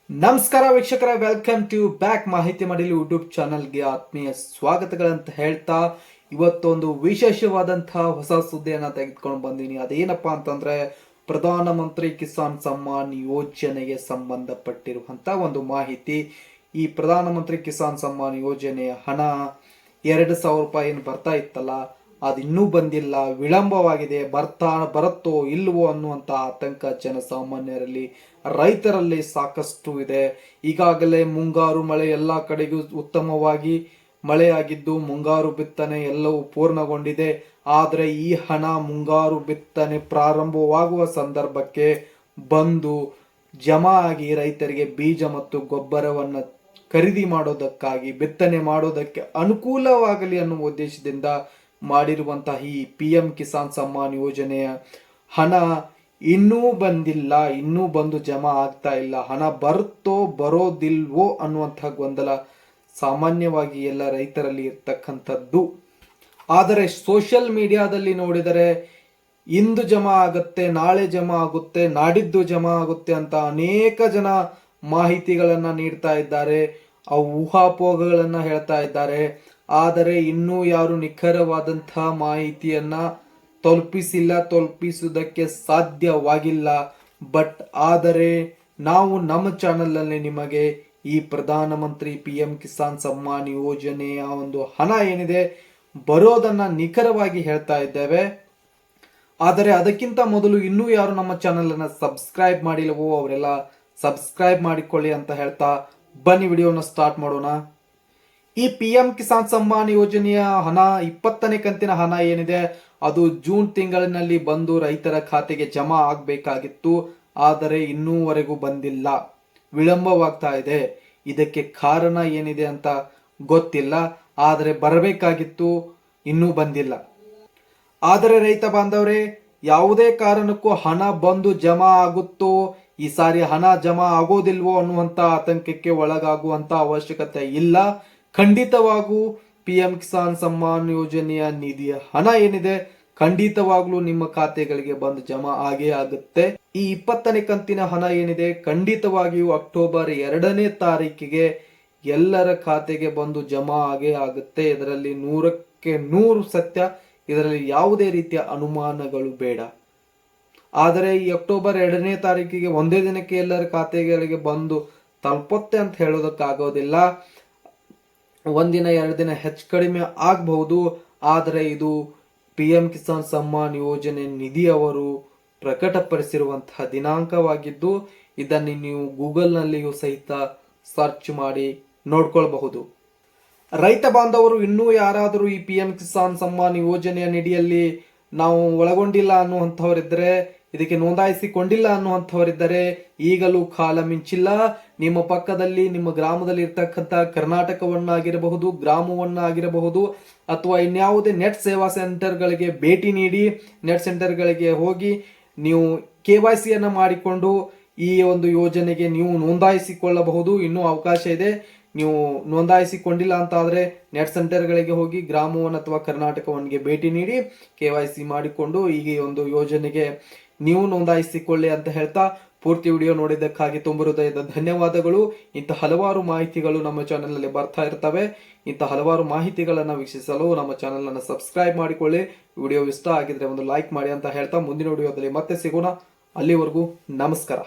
ನಮಸ್ಕಾರ ವೀಕ್ಷಕರ, welcome to back ಮಾಹಿತಿ ಮಾಡಲು ಯೂಟ್ಯೂಬ್ ಚಾನಲ್ಗೆ ಆತ್ಮೀಯ ಸ್ವಾಗತಗಳಂತ ಹೇಳ್ತಾ ಇವತ್ತೊಂದು ವಿಶೇಷವಾದಂತಹ ಹೊಸ ಸುದ್ದಿಯನ್ನು ತೆಗೆದುಕೊಂಡು ಬಂದೀನಿ. ಅದೇನಪ್ಪಾ ಅಂತಂದ್ರೆ ಪ್ರಧಾನಮಂತ್ರಿ ಕಿಸಾನ್ ಸಮ್ಮಾನ್ ಯೋಜನೆಗೆ ಸಂಬಂಧಪಟ್ಟಿರುವಂತಹ ಒಂದು ಮಾಹಿತಿ. ಈ ಪ್ರಧಾನಮಂತ್ರಿ ಕಿಸಾನ್ ಸಮ್ಮಾನ್ ಯೋಜನೆಯ ಹಣ 2,000 ರೂಪಾಯಿ ಏನು ಬರ್ತಾ ಇತ್ತಲ್ಲ, ಅದು ಇನ್ನೂ ಬಂದಿಲ್ಲ, ವಿಳಂಬವಾಗಿದೆ. ಬರುತ್ತೋ ಇಲ್ವೋ ಅನ್ನುವಂಥ ಆತಂಕ ಜನಸಾಮಾನ್ಯರಲ್ಲಿ, ರೈತರಲ್ಲಿ ಸಾಕಷ್ಟು ಇದೆ. ಈಗಾಗಲೇ ಮುಂಗಾರು ಮಳೆ ಎಲ್ಲ ಕಡೆಗೂ ಉತ್ತಮವಾಗಿ ಮಳೆಯಾಗಿದ್ದು ಮುಂಗಾರು ಬಿತ್ತನೆ ಎಲ್ಲವೂ ಪೂರ್ಣಗೊಂಡಿದೆ. ಆದರೆ ಈ ಹಣ ಮುಂಗಾರು ಬಿತ್ತನೆ ಪ್ರಾರಂಭವಾಗುವ ಸಂದರ್ಭಕ್ಕೆ ಬಂದು ಜಮಾ ಆಗಿ ರೈತರಿಗೆ ಬೀಜ ಮತ್ತು ಗೊಬ್ಬರವನ್ನು ಖರೀದಿ ಮಾಡೋದಕ್ಕಾಗಿ, ಬಿತ್ತನೆ ಮಾಡೋದಕ್ಕೆ ಅನುಕೂಲವಾಗಲಿ ಅನ್ನುವ ಉದ್ದೇಶದಿಂದ ಮಾಡಿರುವಂತಹ ಈ PM ಕಿಸಾನ್ ಸಮ್ಮಾನ್ ಯೋಜನೆಯ ಹಣ ಇನ್ನೂ ಬಂದಿಲ್ಲ, ಇನ್ನೂ ಬಂದು ಜಮಾ ಆಗ್ತಾ ಇಲ್ಲ. ಹಣ ಬರುತ್ತೋ ಬರೋದಿಲ್ವೋ ಅನ್ನುವಂತಹ ಗೊಂದಲ ಸಾಮಾನ್ಯವಾಗಿ ಎಲ್ಲ ರೈತರಲ್ಲಿ ಇರ್ತಕ್ಕಂಥದ್ದು. ಆದರೆ ಸೋಷಿಯಲ್ ಮೀಡಿಯಾದಲ್ಲಿ ನೋಡಿದರೆ ಇಂದು ಜಮಾ ಆಗುತ್ತೆ, ನಾಳೆ ಜಮಾ ಆಗುತ್ತೆ, ನಾಡಿದ್ದು ಜಮಾ ಆಗುತ್ತೆ ಅಂತ ಅನೇಕ ಜನ ಮಾಹಿತಿಗಳನ್ನ ನೀಡ್ತಾ ಇದ್ದಾರೆ, ಆ ಊಹಾಪೋಹಗಳನ್ನ ಹೇಳ್ತಾ ಇದ್ದಾರೆ. ಆದರೆ ಇನ್ನೂ ಯಾರು ನಿಖರವಾದಂತಹ ಮಾಹಿತಿಯನ್ನ ತಲುಪಿಸುವುದಕ್ಕೆ ಸಾಧ್ಯವಾಗಿಲ್ಲ. ಬಟ್ ಆದರೆ ನಾವು ನಮ್ಮ ಚಾನಲ್ನಲ್ಲಿ ನಿಮಗೆ ಈ ಪ್ರಧಾನಮಂತ್ರಿ PM ಕಿಸಾನ್ ಸಮ್ಮಾನ್ ಯೋಜನೆಯ ಒಂದು ಹಣ ಏನಿದೆ ಬರೋದನ್ನ ನಿಖರವಾಗಿ ಹೇಳ್ತಾ ಇದ್ದೇವೆ. ಆದರೆ ಅದಕ್ಕಿಂತ ಮೊದಲು ಇನ್ನೂ ಯಾರು ನಮ್ಮ ಚಾನಲ್ ಅನ್ನ ಸಬ್ಸ್ಕ್ರೈಬ್ ಮಾಡಿಲ್ಲವೋ ಅವರೆಲ್ಲ ಸಬ್ಸ್ಕ್ರೈಬ್ ಮಾಡಿಕೊಳ್ಳಿ ಅಂತ ಹೇಳ್ತಾ ಬನ್ನಿ ವಿಡಿಯೋನ ಸ್ಟಾರ್ಟ್ ಮಾಡೋಣ. ಈ PM ಕಿಸಾನ್ ಸಮ್ಮಾನ್ ಯೋಜನೆಯ ಹಣ 20ನೇ ಕಂತಿನ ಹಣ ಏನಿದೆ ಅದು ಜೂನ್ ತಿಂಗಳಿನಲ್ಲಿ ಬಂದು ರೈತರ ಖಾತೆಗೆ ಜಮಾ ಆಗಬೇಕಾಗಿತ್ತು. ಆದರೆ ಇನ್ನೂವರೆಗೂ ಬಂದಿಲ್ಲ, ವಿಳಂಬವಾಗ್ತಾ ಇದೆ. ಇದಕ್ಕೆ ಕಾರಣ ಏನಿದೆ ಅಂತ ಗೊತ್ತಿಲ್ಲ, ಆದರೆ ಬರಬೇಕಾಗಿತ್ತು, ಇನ್ನೂ ಬಂದಿಲ್ಲ. ಆದರೆ ರೈತ ಬಾಂಧವರೇ, ಯಾವುದೇ ಕಾರಣಕ್ಕೂ ಹಣ ಬಂದು ಜಮಾ ಆಗುತ್ತೋ, ಈ ಸಾರಿ ಹಣ ಜಮಾ ಆಗೋದಿಲ್ವೋ ಅನ್ನುವಂತ ಆತಂಕಕ್ಕೆ ಒಳಗಾಗುವಂತ ಅವಶ್ಯಕತೆ ಇಲ್ಲ. ಖಂಡಿತವಾಗೂ PM ಕಿಸಾನ್ ಸಮ್ಮಾನ್ ಯೋಜನೆಯ ನಿಧಿಯ ಹಣ ಏನಿದೆ ಖಂಡಿತವಾಗ್ಲೂ ನಿಮ್ಮ ಖಾತೆಗಳಿಗೆ ಬಂದು ಜಮಾ ಆಗೇ ಆಗುತ್ತೆ. ಈ 20ನೇ ಕಂತಿನ ಹಣ ಏನಿದೆ ಖಂಡಿತವಾಗಿಯೂ ಅಕ್ಟೋಬರ್ 2ನೇ ತಾರೀಕಿಗೆ ಎಲ್ಲರ ಖಾತೆಗೆ ಬಂದು ಜಮಾ ಆಗೇ ಆಗುತ್ತೆ. ಇದರಲ್ಲಿ 100ಕ್ಕೆ 100 ಸತ್ಯ, ಇದರಲ್ಲಿ ಯಾವುದೇ ರೀತಿಯ ಅನುಮಾನಗಳು ಬೇಡ. ಆದರೆ ಈ ಅಕ್ಟೋಬರ್ 2ನೇ ತಾರೀಕಿಗೆ ಒಂದೇ ದಿನಕ್ಕೆ ಎಲ್ಲರ ಖಾತೆಗಳಿಗೆ ಬಂದು ತಲುಪುತ್ತೆ ಅಂತ ಹೇಳೋದಕ್ಕಾಗೋದಿಲ್ಲ. ಒಂದಿನ 2 ದಿನ ಹೆಚ್ಚು ಕಡಿಮೆ ಆಗಬಹುದು. ಆದರೆ ಇದು PM ಕಿಸಾನ್ ಸಮ್ಮಾನ್ ಯೋಜನೆ ನಿಧಿಯವರು ಪ್ರಕಟಪಡಿಸಿರುವಂತಹ ದಿನಾಂಕವಾಗಿದ್ದು ಇದನ್ನು ನೀವು ಗೂಗಲ್ನಲ್ಲಿಯೂ ಸಹಿತ ಸರ್ಚ್ ಮಾಡಿ ನೋಡ್ಕೊಳ್ಬಹುದು. ರೈತ ಬಾಂಧವರು ಇನ್ನೂ ಯಾರಾದರೂ ಈ PM ಕಿಸಾನ್ ಸಮ್ಮಾನ್ ಯೋಜನೆಯ ನಿಧಿಯಲ್ಲಿ ನಾವು ಒಳಗೊಂಡಿಲ್ಲ ಅನ್ನುವಂಥವರಿದ್ದರೆ, ಇದಕ್ಕೆ ನೋಂದಾಯಿಸಿಕೊಂಡಿಲ್ಲ ಅನ್ನುವಂಥವರಿದ್ದರೆ ಈಗಲೂ ಕಾಲ ಮಿಂಚಿಲ್ಲ. ನಿಮ್ಮ ಪಕ್ಕದಲ್ಲಿ, ನಿಮ್ಮ ಗ್ರಾಮದಲ್ಲಿ ಇರ್ತಕ್ಕಂಥ ಕರ್ನಾಟಕವನ್ನಾಗಿರಬಹುದು, ಗ್ರಾಮವನ್ನಾಗಿರಬಹುದು, ಅಥವಾ ಇನ್ಯಾವುದೇ ನೆಟ್ ಸೇವಾ ಸೆಂಟರ್ಗಳಿಗೆ ಭೇಟಿ ನೀಡಿ, ನೆಟ್ ಸೆಂಟರ್ಗಳಿಗೆ ಹೋಗಿ ನೀವು KYC ಅನ್ನು ಮಾಡಿಕೊಂಡು ಈ ಒಂದು ಯೋಜನೆಗೆ ನೀವು ನೋಂದಾಯಿಸಿಕೊಳ್ಳಬಹುದು. ಇನ್ನೂ ಅವಕಾಶ ಇದೆ. ನೀವು ನೋಂದಾಯಿಸಿಕೊಂಡಿಲ್ಲ ಅಂತಾದರೆ ನೆಟ್ ಸೆಂಟರ್ಗಳಿಗೆ ಹೋಗಿ ಗ್ರಾಮವನ್ನು ಅಥವಾ ಕರ್ನಾಟಕವನ್ಗೆ ಭೇಟಿ ನೀಡಿ KYC ಮಾಡಿಕೊಂಡು ಈ ಒಂದು ಯೋಜನೆಗೆ ನೀವು ನೋಂದಾಯಿಸಿಕೊಳ್ಳಿ ಅಂತ ಹೇಳ್ತಾ ಪೂರ್ತಿ ವಿಡಿಯೋ ನೋಡಿದ್ದಕ್ಕಾಗಿ ತುಂಬ ಹೃದಯದ ಧನ್ಯವಾದಗಳು. ಇಂಥ ಹಲವಾರು ಮಾಹಿತಿಗಳು ನಮ್ಮ ಚಾನೆಲ್ನಲ್ಲಿ ಬರ್ತಾ ಇರ್ತವೆ. ಇಂಥ ಹಲವಾರು ಮಾಹಿತಿಗಳನ್ನು ವೀಕ್ಷಿಸಲು ನಮ್ಮ ಚಾನೆಲ್ ಸಬ್ಸ್ಕ್ರೈಬ್ ಮಾಡಿಕೊಳ್ಳಿ. ವಿಡಿಯೋ ಇಷ್ಟ ಆಗಿದ್ರೆ ಒಂದು ಲೈಕ್ ಮಾಡಿ ಅಂತ ಹೇಳ್ತಾ ಮುಂದಿನ ವಿಡಿಯೋದಲ್ಲಿ ಮತ್ತೆ ಸಿಗೋಣ. ಅಲ್ಲಿವರೆಗೂ ನಮಸ್ಕಾರ.